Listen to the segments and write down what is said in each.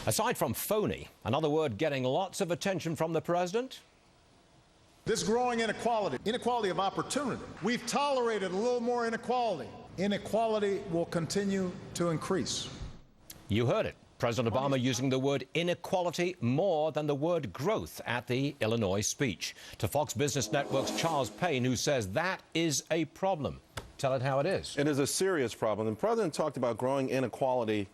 Aside from phony, another word getting lots of attention from the president? This growing inequality of opportunity. We've tolerated a little more inequality. Inequality will continue to increase. You heard it. President Obama using the word inequality more than the word growth at the Illinois speech. To Fox Business Network's Charles Payne, who says that is a problem. Tell it how it is. It is a serious problem. The president talked about growing inequality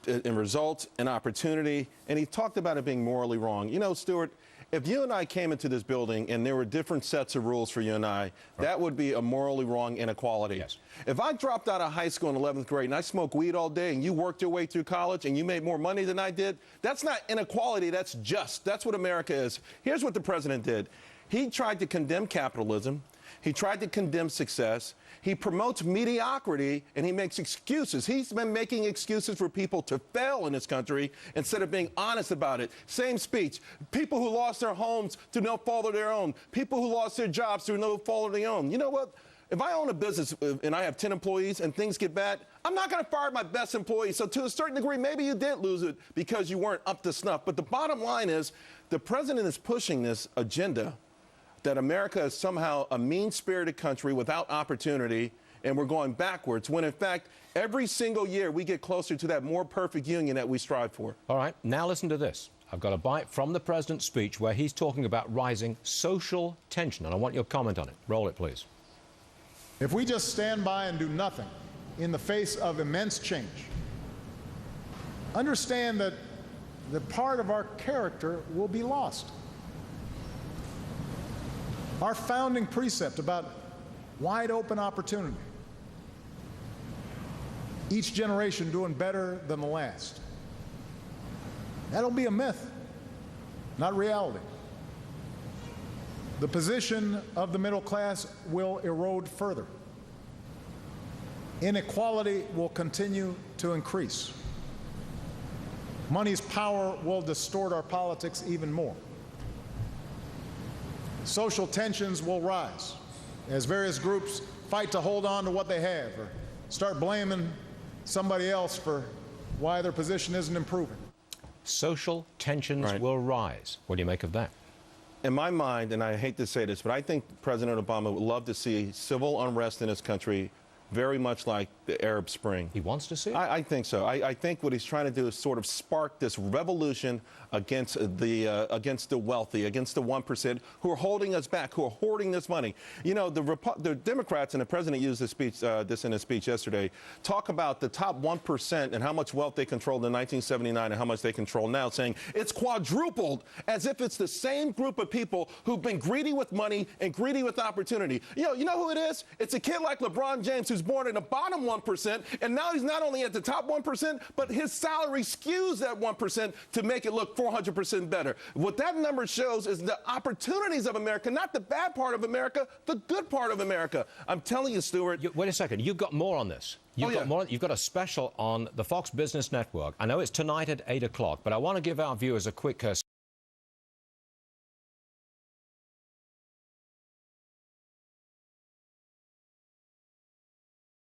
in results and opportunity, and he talked about it being morally wrong. You know, Stuart, if you and I came into this building and there were different sets of rules for you and I, that would be a morally wrong inequality. Yes. If I dropped out of high school in 11th grade and I smoked weed all day and you worked your way through college and you made more money than I did, that's not inequality, that's just. That's what America is. Here's what the president did. He tried to condemn capitalism. He tried to condemn success. He promotes mediocrity, and he makes excuses. He's been making excuses for people to fail in this country instead of being honest about it. Same speech. People who lost their homes through no fault of their own. People who lost their jobs through no fault of their own. You know what? If I own a business and I have 10 employees and things get bad, I'm not going to fire my best employees. So to a certain degree, maybe you did lose it because you weren't up to snuff. But the bottom line is the president is pushing this agenda that America is somehow a mean-spirited country without opportunity, and we're going backwards, when in fact, every single year we get closer to that more perfect union that we strive for. All right, now listen to this. I've got a bite from the president's speech where he's talking about rising social tension, and I want your comment on it. Roll it, please. If we just stand by and do nothing in the face of immense change, understand that the part of our character will be lost. Our founding precept about wide open opportunity, each generation doing better than the last, that'll be a myth, not reality. The position of the middle class will erode further. Inequality will continue to increase. Money's power will distort our politics even more. Social tensions will rise as various groups fight to hold on to what they have or start blaming somebody else for why their position isn't improving. Social tensions will rise. What do you make of that? In my mind, and I hate to say this, but I think President Obama would love to see civil unrest in this country very much like the Arab Spring. He wants to see it? I think so. I think what he's trying to do is sort of spark this revolution against the wealthy, against the 1% who are holding us back, who are hoarding this money. You know, the Democrats, and the president used this in his speech yesterday, talk about the top 1% and how much wealth they controlled in 1979 and how much they control now, saying it's quadrupled, as if it's the same group of people who've been greedy with money and greedy with opportunity. You know who it is? It's a kid like LeBron James who's born in the bottom 1%, and now he's not only at the top 1%, but his salary skews that 1% to make it look 400% better. What that number shows is the opportunities of America, not the bad part of America, the good part of America. I'm telling you, Stuart. Wait a second. You've got more on this. You've got a special on the Fox Business Network. I know it's tonight at 8 o'clock, but I want to give our viewers a quick